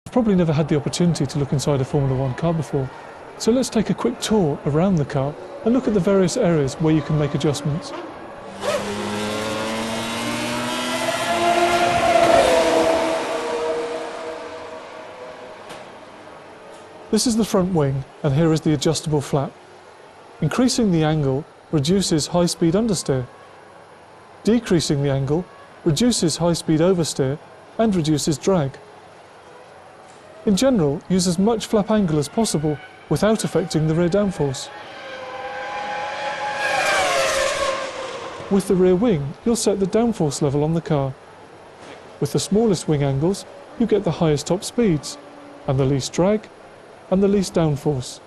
You've probably never had the opportunity to look inside a Formula One car before, so let's take a quick tour around the car and look at the various areas where you can make adjustments. This is the front wing, and here is the adjustable flap. Increasing the angle reduces high-speed understeer. Decreasing the angle reduces high-speed oversteer and reduces drag. In general, use as much flap angle as possible without affecting the rear downforce. With the rear wing, you'll set the downforce level on the car. With the smallest wing angles, you get the highest top speeds, and the least drag, and the least downforce.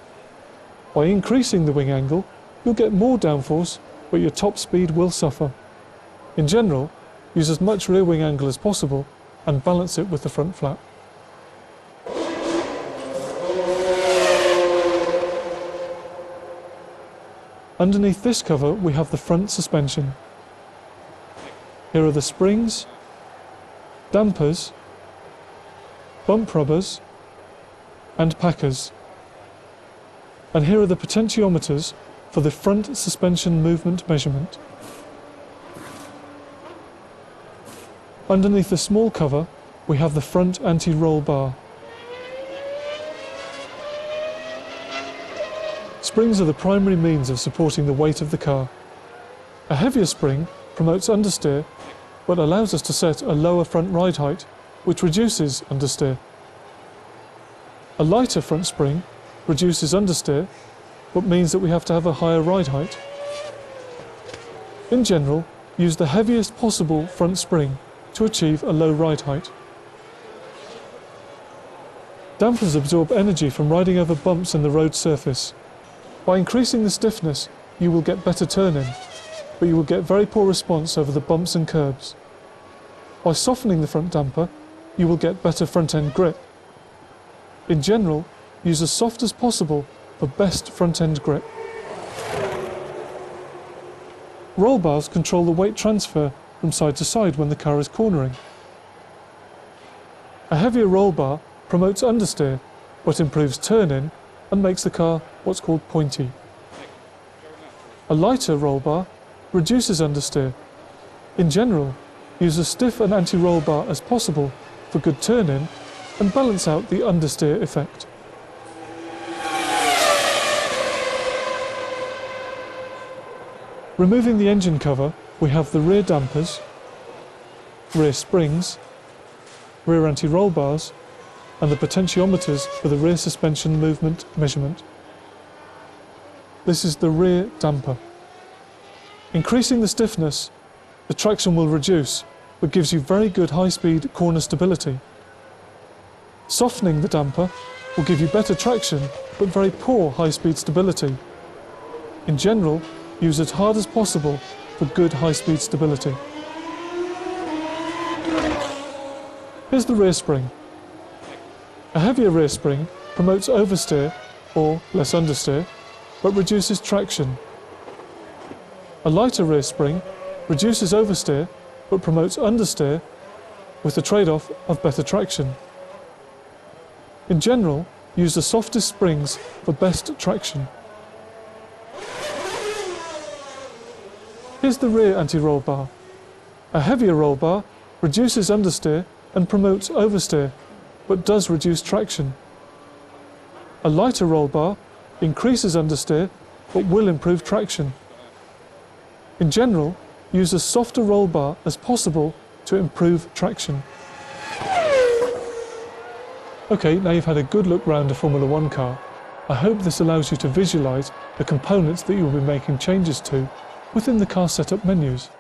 By increasing the wing angle, you'll get more downforce, but your top speed will suffer. In general, use as much rear wing angle as possible and balance it with the front flap. Underneath this cover, we have the front suspension. Here are the springs, dampers, bump rubbers, and packers. And here are the potentiometers for the front suspension movement measurement. Underneath the small cover, we have the front anti-roll bar. Springs are the primary means of supporting the weight of the car. A heavier spring promotes understeer, but allows us to set a lower front ride height, which reduces understeer. A lighter front spring reduces understeer, but means that we have to have a higher ride height. In general, use the heaviest possible front spring to achieve a low ride height. Dampers absorb energy from riding over bumps in the road surface. By increasing the stiffness, you will get better turn-in, but you will get very poor response over the bumps and curbs. By softening the front damper, you will get better front-end grip. In general, use as soft as possible for best front-end grip. Roll bars control the weight transfer from side to side when the car is cornering. A heavier roll bar promotes understeer, but improves turn-in and makes the car what's called pointy. A lighter roll bar reduces understeer. In general, use as stiff an anti-roll bar as possible for good turn-in and balance out the understeer effect. Removing the engine cover, we have the rear dampers, rear springs, rear anti-roll bars, and the potentiometers for the rear suspension movement measurement. This is the rear damper. Increasing the stiffness, the traction will reduce, but gives you very good high-speed corner stability. Softening the damper will give you better traction, but very poor high-speed stability. In general, use as hard as possible for good high-speed stability. Here's the rear spring. A heavier rear spring promotes oversteer, or less understeer, but reduces traction. A lighter rear spring reduces oversteer, but promotes understeer, with the trade-off of better traction. In general, use the softest springs for best traction. Here's the rear anti-roll bar. A heavier roll bar reduces understeer and promotes oversteer, but does reduce traction. A lighter roll bar increases understeer, but will improve traction. In general, use as soft a roll bar as possible to improve traction. Okay, now you've had a good look round a Formula One car. I hope this allows you to visualise the components that you will be making changes to within the car setup menus.